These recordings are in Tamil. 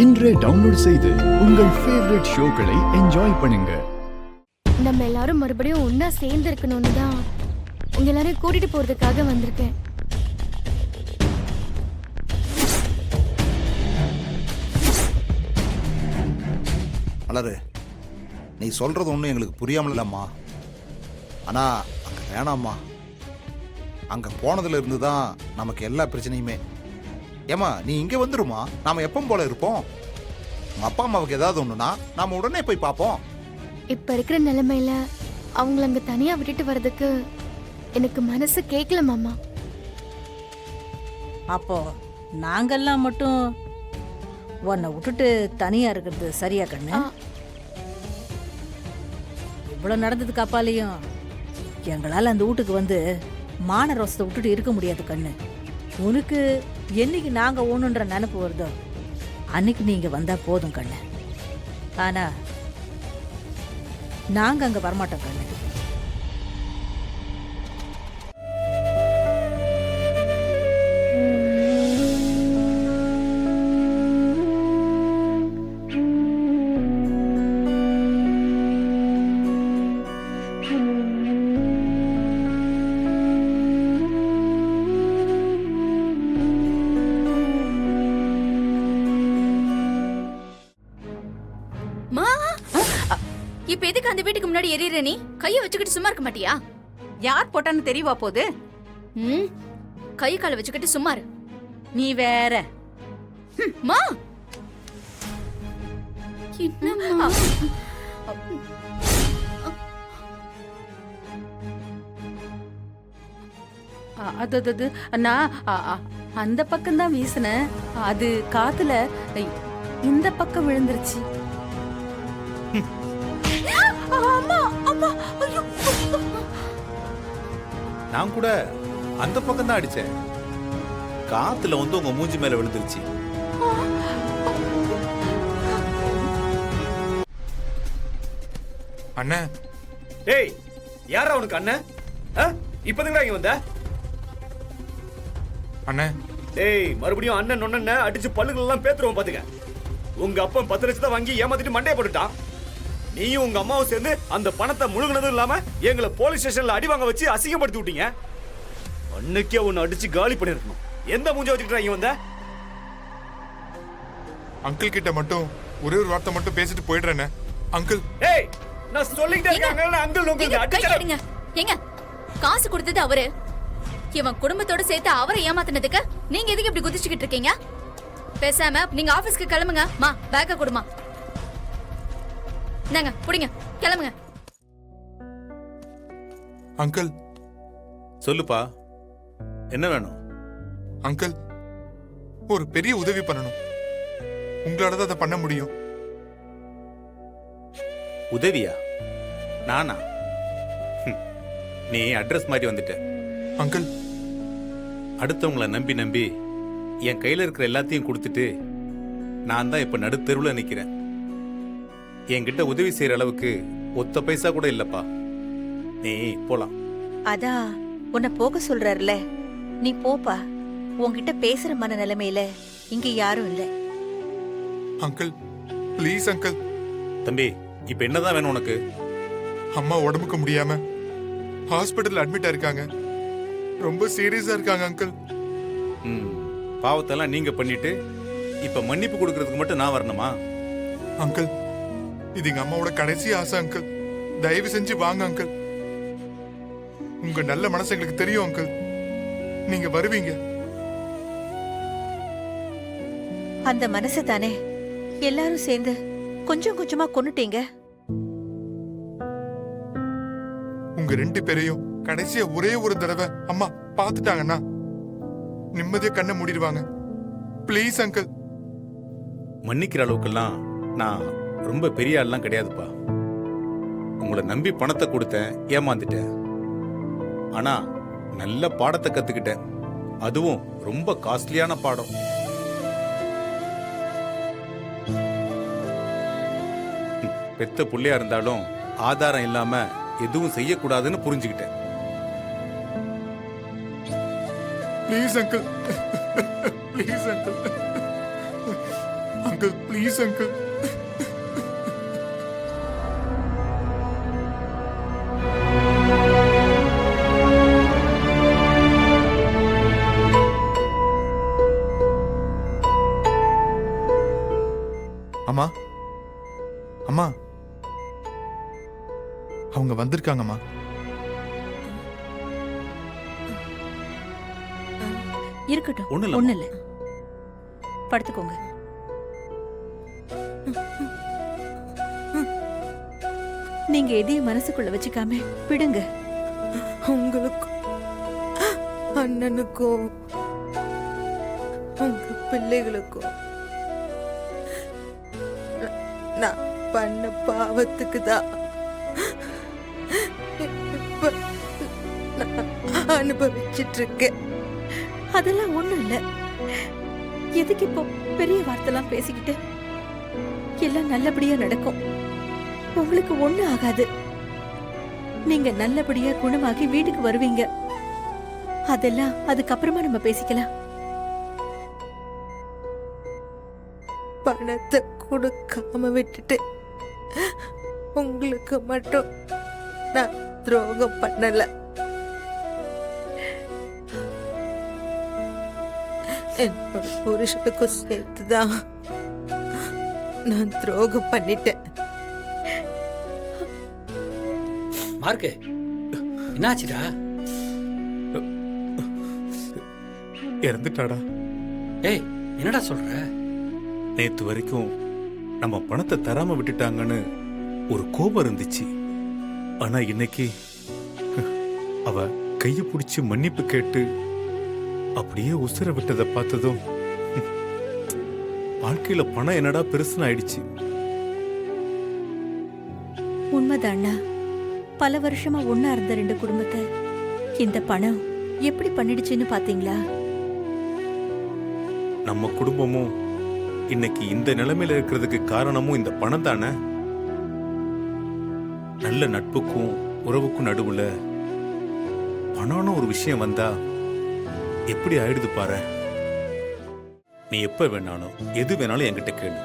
இன்றே டவுன்லோட் செய்து உங்கள் ஃபேவரட் ஷோக்களை என்ஜாய் பண்ணுங்க. நம்ம எல்லாரும் மறுபடியும் ஒன்னா சேர்ந்து இருக்கணும்னு தான் உங்க எல்லாரையும் கூட்டிட்டு போறதுக்காக வந்திருக்கேன். மலரு, நீ சொல்றது ஒன்றும் எங்களுக்கு புரியாமல் இல்லம்மா. ஆனா அங்க வேணாம்மா. அங்க போனதுல இருந்து தான் நமக்கு எல்லா பிரச்சனையுமே. ஏமா நீ இங்க வந்துருமா, நாம எப்பவும் போல இருப்போம். உங்க அப்பா அம்மாவுக்கு ஏதாவது ஒண்ணுனா நாம உடனே போய் பார்ப்போம். இப்ப இருக்கிற நிலைமையில அவங்கள அங்க தனியா விட்டுட்டு வர்றதுக்கு எனக்கு மனசு கேட்கல மாமா. அப்போ நாங்கெல்லாம் மட்டும் உன்னை விட்டுட்டு தனியா இருக்கிறது சரியா கண்ணு? இவ்வளவு நடந்ததுக்கு அப்பாலையும் எங்களால அந்த வீட்டுக்கு வந்து மான ரோசத்தை விட்டுட்டு இருக்க முடியாது கண்ணு. உனக்கு என்னைக்கு நாங்க ஒண்ணுன்ற நினைப்பு வருதோ அன்னைக்கு நீங்க வந்தா போதும் கண்ணு. ஆனா நாங்க அங்க வரமாட்டோம் கண்ணு. இப்ப எதுக்கு அந்த வீட்டுக்கு முன்னாடி எரியற? நீ கைய வச்சுக்கிட்டு சும்மா இருக்க மாட்டியா? யார் போட்டான்னு தெரியவா போது? கை கால வச்சுக்கிட்டு சும்மா இரு. நீ வேற. மா என்னம்மா? அது நான் அந்த பக்கம் தான் வீசினேன். அது காத்துல இந்த பக்கம் விழுந்துருச்சு. நான் கூட அந்த பக்கம் தான் அடிச்சேன். காத்துல வந்து உங்க மூஞ்சி மேல விழுந்துருச்சு. அண்ணா, ஏய் யாரா உனக்கு அண்ணன்? இப்பதான் இங்க வந்த? அண்ணா, ஏய் மறுபடியும் அண்ணன் நொண்ண அடிச்சு பல்லுகள் எல்லாம் பேத்துருவோம் பாத்துக்க. உங்க அப்பா 10 லட்சத்தை வாங்கி ஏமாத்திட்டு மண்டைய போட்டுட்டான். நீயும் உங்க அம்மாவும் சேர்ந்து அந்த பணத்தை முழுங்கினதும் இல்லாம எங்களை போலீஸ் ஸ்டேஷன்ல அடி வாங்க வச்சு அசிங்கப்படுத்தி விட்டீங்க. அன்னைக்கே உன்னை அடிச்சு காலி பண்ணிருக்கணும். எந்த மூஞ்ச வச்சுக்கிட்டா இங்க வந்த? அங்கிள் கிட்ட மட்டும் ஒரே ஒரு வார்த்தை மட்டும் பேசிட்டு போயிடுறேன் அங்கிள். ஏய் நான் சொல்லிட்டே இருக்கேன் அங்கிள் உங்களுக்கு அடிச்சறீங்க. ஏங்க காசு கொடுத்தது அவரு. இவன் குடும்பத்தோட சேர்த்து அவரை ஏமாத்துனதுக்கு நீங்க எதுக்கு இப்படி குதிச்சுக்கிட்டு இருக்கீங்க? பேசாம நீங்க ஆபீஸ்க்கு கிளம்புங்க. மா பேக்க கொடுமா. நாங்க புடிங்க கிளம்புங்க. அங்கிள். சொல்லுப்பா, என்ன வேணும்? அங்கிள், ஒரு பெரிய உதவி பண்ணணும். உங்களால தான் அதை பண்ண முடியும். உதவியா? நானா? நீ அட்ரஸ் மாதிரி வந்துட்ட அங்கிள். அடுத்தவங்களை நம்பி நம்பி என் கையில இருக்கிற எல்லாத்தையும் கொடுத்துட்டு நான் தான் இப்ப நடுத்தெருவுல நிக்கிறேன். என்கிட்ட உதவி செய்யற அளவுக்கு ஒத்த பைசா கூட இல்லப்பா. நீ போலாம். அதான் உன்னை போக சொல்றாருல, நீ போப்பா. உன்கிட்ட பேசுற மன நிலைமையில இங்க யாரும் இல்ல. Uncle please uncle. தம்பி, இப்ப என்னதான் வேணும் உனக்கு? அம்மா உடம்புக்கு முடியாம ஹாஸ்பிட்டல் அட்மிட் ஆயிருக்காங்க. ரொம்ப சீரியஸா இருக்காங்க அங்கிள். பாவத்தெல்லாம் நீங்க பண்ணிட்டு இப்ப மன்னிப்பு கொடுக்கறதுக்கு மட்டும் நான் வரணுமா? அங்கிள், இது எங்க அம்மாவோட கடைசி ஆசை அங்கிள். தயவு செஞ்சு வாங்க அங்கிள். உங்க நல்ல மனசு எங்களுக்கு தெரியும் அங்கிள். நீங்க வருவீங்க. அந்த மனசு தானே எல்லாரும் சேர்ந்து கொஞ்சம் கொஞ்சமா கொன்னுட்டீங்க. உங்க 2 பேரையும் கடைசியா ஒரே ஒரு தடவை அம்மா பாத்துட்டாங்கன்னா நிம்மதியா கண்ணை மூடிடுவாங்க. Please uncle. மன்னிக்கிற அளவுக்கெல்லாம் நான் ரொம்ப பெரிய ஆள்லாம் கிடையாதுப்பா. உங்களை நம்பி பணத்தை கொடுத்தேன், ஏமாந்துட்டேன். ஆனா நல்ல பாடத்தை கத்துக்கிட்டேன். அதுவும் ரொம்ப காஸ்ட்லியான பாடம். பெத்த புள்ளையா இருந்தாலும் ஆதாரம் இல்லாம எதுவும் செய்யக்கூடாதுன்னு புரிஞ்சுக்கிட்டேன். Please uncle, please uncle. Uncle please uncle. அம்மா அம்மா அவங்க வந்திருக்காங்கம்மா. இருக்கட்டும், ஒண்ணும் இல்ல. ஒண்ணு இல்ல. படுத்துக்கோங்க. நீங்க எதையும் மனசுக்குள்ள வச்சுக்காம விடுங்க. உங்களுக்கும் அண்ணனுக்கும் உங்க பிள்ளைகளுக்கும் நான் பண்ண பாவத்துக்கு தான் இப்ப நான் அனுபவிச்சிட்டு இருக்கேன். அதெல்லாம் ஒண்ணும் இல்ல. எதுக்கு இப்போ பெரிய வார்த்தைலாம் பேசிக்கிட்டு? எல்லாம் நல்லபடியா நடக்கும். உங்களுக்கு ஒண்ணு ஆகாது. நீங்க நல்லபடியா குணமாகி வீட்டுக்கு வருவீங்க. அதெல்லாம் அதுக்கப்புறமா நம்ம பேசிக்கலாம். பணத்தை கொடுக்காம விட்டுட்டு உங்களுக்கு மட்டும் நான் துரோகம் பண்ணல. என்னோட புருஷனுக்கும் சேர்த்துதான் நான் துரோகம் பண்ணிட்டேன். மார்க்கு, என்னாச்சுடா? இறந்துட்டாடா. ஏய், என்னடா சொல்ற? நேத்து வரைக்கும் நம்ம பணத்தை தராம விட்டுட்டாங்கன்னு ஒரு கோபம் இருந்துச்சு. ஆனா இன்னைக்கு அவ கைய பிடிச்சு மன்னிப்பு கேட்டு அப்படியே உசுர விட்டதை பார்த்ததும் வாழ்க்கையில பணம் என்னடா பெருசுன்னு ஆயிடுச்சு. உண்மைதாண்ணா. பல வருஷமா ஒண்ணா இருந்த ரெண்டு குடும்பத்தை இந்த பணம் எப்படி பண்ணிடுச்சுன்னு பாத்தீங்களா? நம்ம குடும்பமும் இன்னைக்கு இந்த நிலைமையில இருக்கிறதுக்கு காரணமும் இந்த பணம் தானே. நல்ல நட்புக்கும் உறவுக்கும் நடுவுல பணம்னு ஒரு விஷயம் வந்தா எப்படி ஆயிடுது பாரு. நீ எப்ப வேணாலும் எது வேணாலும் என்கிட்ட கேளு.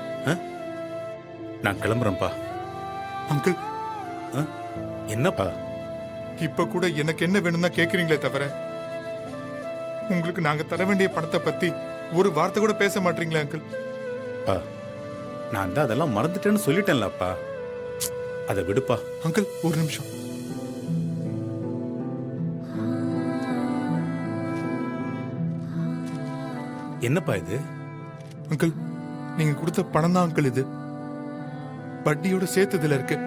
நான் கிளம்புறேன்ப்பா. அங்கிள், என்னப்பா? இப்ப கூட எனக்கு என்ன வேணும் தான் கேக்குறீங்களே தவிர உங்களுக்கு நாங்க தர வேண்டிய பணத்தை பத்தி ஒரு வார்த்தை கூட பேச மாட்டீங்களா அங்கிள்? நான் தான் அதெல்லாம் மறந்துட்டேன்னு சொல்லிட்டேன்லப்பா. அதை விடுப்பா. அங்கிள், ஒரு நிமிஷம். என்னப்பா இது? அங்கிள், நீங்க கொடுத்த பணம் தான் அங்கிள் இது. வட்டியோட சேர்த்ததுல இருக்கு.